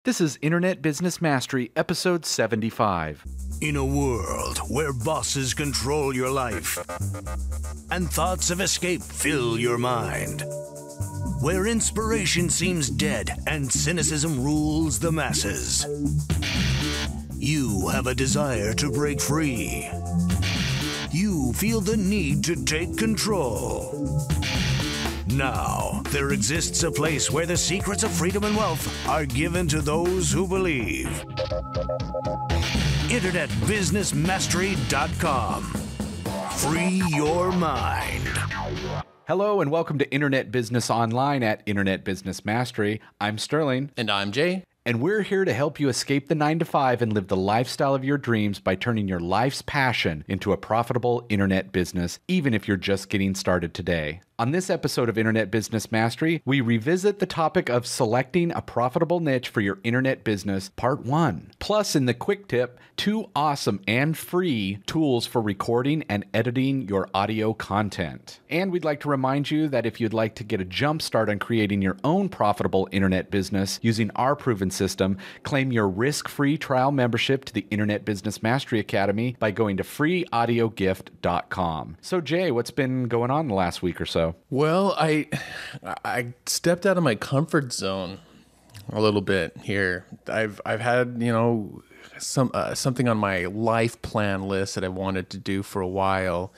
This is Internet Business Mastery, episode 75. In a world where bosses control your life and thoughts of escape fill your mind, where inspiration seems dead and cynicism rules the masses, you have a desire to break free. You feel the need to take control. Now, there exists a place where the secrets of freedom and wealth are given to those who believe. InternetBusinessMastery.com. Free your mind. Hello and welcome to Internet Business Online at Internet Business Mastery. I'm Sterling. And I'm Jay. And we're here to help you escape the 9-to-5 and live the lifestyle of your dreams by turning your life's passion into a profitable internet business, even if you're just getting started today. On this episode of Internet Business Mastery, we revisit the topic of selecting a profitable niche for your internet business, part 1. Plus, in the quick tip, 2 awesome and free tools for recording and editing your audio content. And we'd like to remind you that if you'd like to get a jump start on creating your own profitable internet business using our proven system, claim your risk-free trial membership to the Internet Business Mastery Academy by going to freeaudiogift.com. So Jay, what's been going on the last week or so? Well, I stepped out of my comfort zone a little bit here. I've had, something on my life plan list that I wanted to do for a while.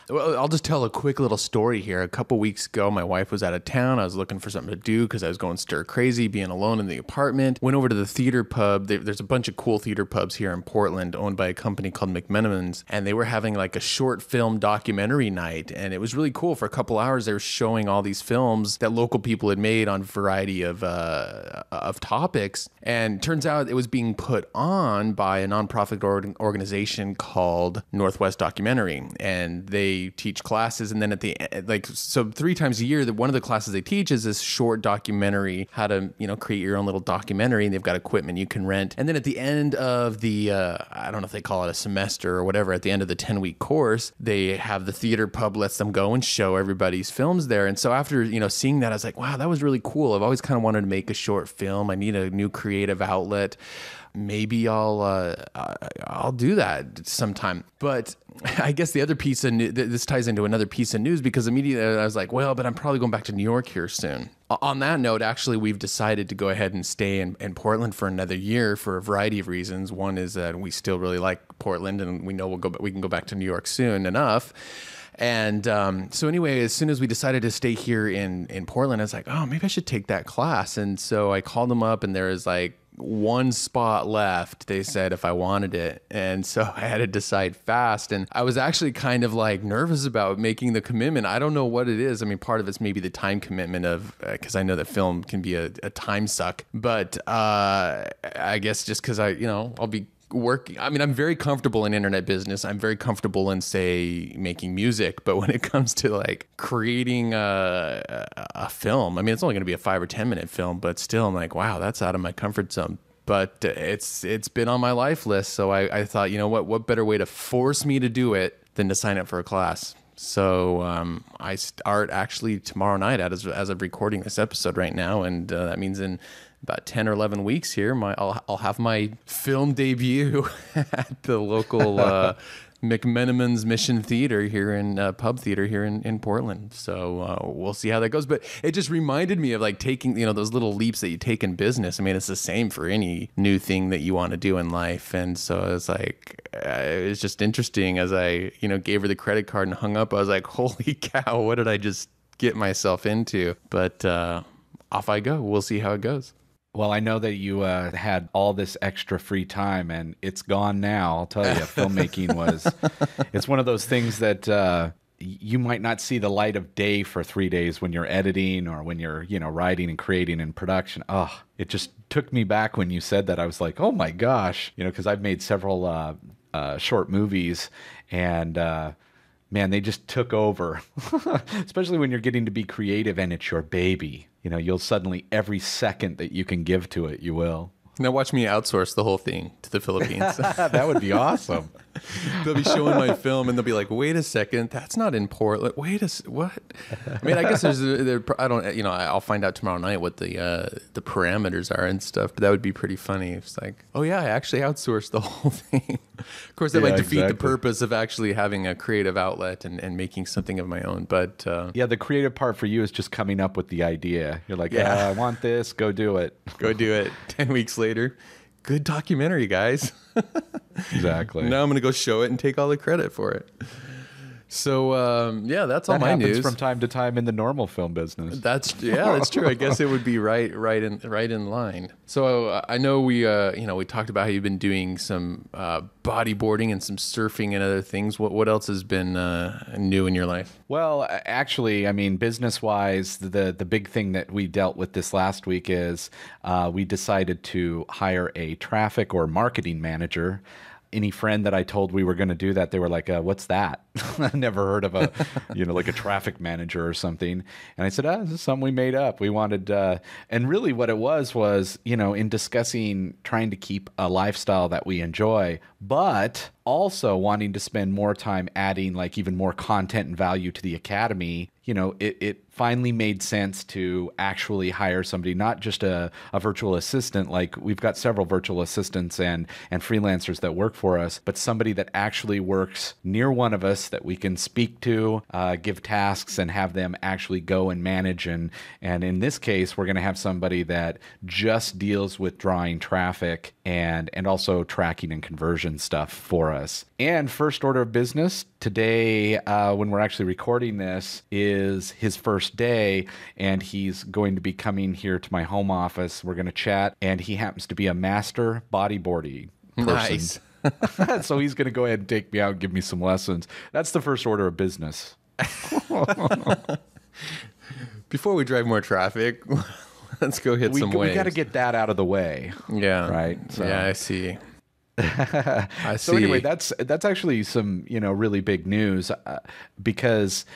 Well, I'll just tell a quick little story here. A couple weeks ago, my wife was out of town. I was looking for something to do because I was going stir crazy, being alone in the apartment. Went over to the theater pub. There's a bunch of cool theater pubs here in Portland owned by a company called McMenamins. And they were having like a short film documentary night. And it was really cool. For a couple hours, they were showing all these films that local people had made on a variety of topics. And turns out it was being put on by a nonprofit organization called Northwest Documentary. And they teach classes, and then at the so 3 times a year, that one of the classes they teach is this short documentary, how to create your own little documentary, and they've got equipment you can rent. And then at the end of the I don't know if they call it a semester or whatever, at the end of the 10-week course, they have the theater pub lets them go and show everybody's films there. And so after seeing that, I was like, wow, that was really cool. I've always kind of wanted to make a short film. I need a new creative outlet. Maybe I'll do that sometime. But I guess the other piece of this ties into another piece of news, because immediately I was like, well, but I'm probably going back to New York here soon. On that note, actually, we've decided to go ahead and stay in Portland for another year for a variety of reasons. One is that we still really like Portland, and we know we can go back to New York soon enough. And so anyway, as soon as we decided to stay here in Portland, I was like, oh, maybe I should take that class. And so I called them up, and there was like 1 spot left, they said, if I wanted it. And so I had to decide fast. And I was actually kind of like nervous about making the commitment. I don't know what it is. I mean, part of it's maybe the time commitment of, because I know that film can be a time suck. But I guess just because I'll be working. I mean, I'm very comfortable in internet business. I'm very comfortable in, say, making music. But when it comes to like creating a film, I mean, it's only going to be a 5 or 10 minute film, but still, I'm like, wow, that's out of my comfort zone. But it's been on my life list. So I thought, what better way to force me to do it than to sign up for a class? So I start actually tomorrow night as of recording this episode right now. And that means in about 10 or 11 weeks here, I'll have my film debut at the local McMenamins Mission Theater here in Pub Theater here in Portland. So we'll see how that goes. But it just reminded me of like taking, those little leaps that you take in business. I mean, it's the same for any new thing that you want to do in life. And so it's like, it was just interesting as I, gave her the credit card and hung up. I was like, holy cow, what did I just get myself into? But off I go. We'll see how it goes. Well, I know that you had all this extra free time, and it's gone now. I'll tell you, filmmaking it's one of those things that you might not see the light of day for 3 days when you're editing or when you're, writing and creating in production. Oh, it just took me back when you said that. I was like, oh my gosh, because I've made several short movies, and man, they just took over, especially when you're getting to be creative and it's your baby. You'll suddenly, every second that you can give to it, you will. Now watch me outsource the whole thing to the Philippines. That would be awesome. They'll be showing my film and they'll be like, wait a second, that's not in Portland. What? I mean, I guess I don't, I'll find out tomorrow night what the parameters are and stuff, but that would be pretty funny. It's like, oh yeah, I actually outsourced the whole thing. Of course, that might defeat the purpose of actually having a creative outlet and making something of my own. But the creative part for you is just coming up with the idea. You're like, I want this, go do it. Go do it. 10 weeks later, good documentary, guys. Exactly. Now I'm going to go show it and take all the credit for it. So, that's all my news. From time to time in the normal film business. That's true. I guess it would be right in line. So I know we talked about how you've been doing some bodyboarding and some surfing and other things. What else has been new in your life? Well, actually, I mean, business-wise, the big thing that we dealt with this last week is we decided to hire a traffic or marketing manager. Any friend that I told we were going to do that, they were like, what's that? I never heard of like a traffic manager or something. And I said, this is something we made up. We wanted, and really what it was, in discussing trying to keep a lifestyle that we enjoy, but also wanting to spend more time adding like even more content and value to the academy. It finally made sense to actually hire somebody, not just a virtual assistant. Like we've got several virtual assistants and freelancers that work for us, but somebody that actually works near one of us that we can speak to, give tasks and have them actually go and manage. And in this case, we're going to have somebody that just deals with drawing traffic and also tracking and conversion stuff for us. And first order of business today, when we're actually recording this, is his first day, and he's going to be coming here to my home office. We're going to chat, and he happens to be a master bodyboarding person. Nice. So he's going to go ahead and take me out and give me some lessons. That's the first order of business. Before we drive more traffic, let's go hit some waves. We got to get that out of the way. Yeah. Right? So. Yeah, I see. So anyway, that's actually some, really big news because,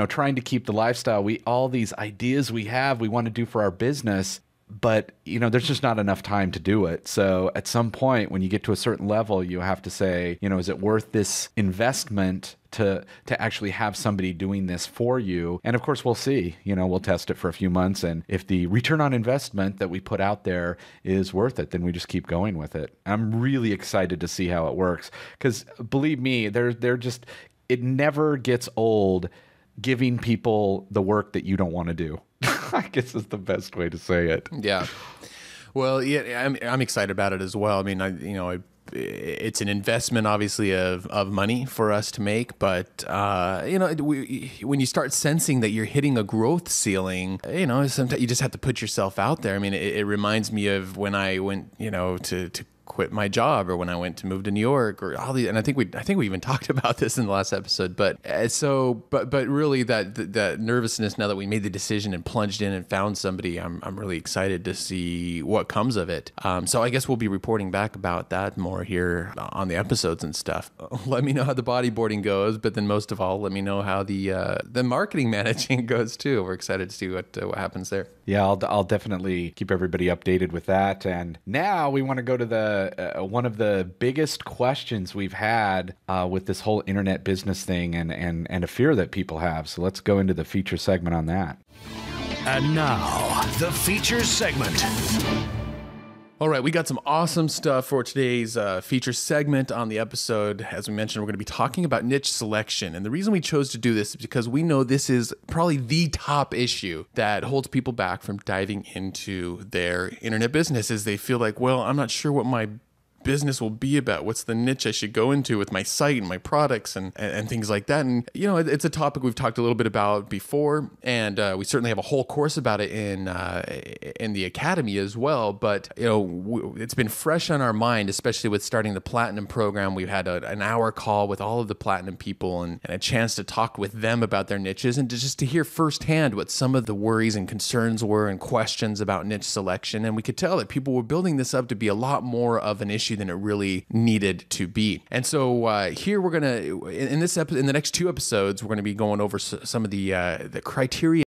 trying to keep the lifestyle, all these ideas we want to do for our business, but, there's just not enough time to do it. So at some point when you get to a certain level, you have to say, is it worth this investment to actually have somebody doing this for you? And of course, we'll see. We'll test it for a few months. And if the return on investment that we put out there is worth it, then we just keep going with it. I'm really excited to see how it works because believe me, it never gets old giving people the work that you don't want to do. I guess is the best way to say it. Yeah. Well, yeah, I'm excited about it as well. I mean, it's an investment, obviously, of money for us to make. But, when you start sensing that you're hitting a growth ceiling, sometimes you just have to put yourself out there. I mean, it reminds me of when I went, to quit my job, or when I went to move to New York, or all these. And I think we even talked about this in the last episode. But really that nervousness, now that we made the decision and plunged in and found somebody, I'm really excited to see what comes of it. So I guess we'll be reporting back about that more here on the episodes and stuff. Let me know how the bodyboarding goes, but then most of all, let me know how the marketing managing goes too. We're excited to see what happens there. Yeah, I'll definitely keep everybody updated with that. And now we want to go to the one of the biggest questions we've had with this whole internet business thing and a fear that people have. So let's go into the feature segment on that. And now, the feature segment. All right, we got some awesome stuff for today's feature segment on the episode. As we mentioned, we're going to be talking about niche selection. And the reason we chose to do this is because we know this is probably the top issue that holds people back from diving into their internet business, is they feel like, well, I'm not sure what my business will be about. What's the niche I should go into with my site and my products and things like that. And, it's a topic we've talked a little bit about before, and we certainly have a whole course about it in the academy as well. But, it's been fresh on our mind, especially with starting the Platinum program. We've had an hour call with all of the Platinum people and a chance to talk with them about their niches and just to hear firsthand what some of the worries and concerns were and questions about niche selection. And we could tell that people were building this up to be a lot more of an issue than it really needed to be. And so here we're going to, in the next two episodes, we're going to be going over some of the criteria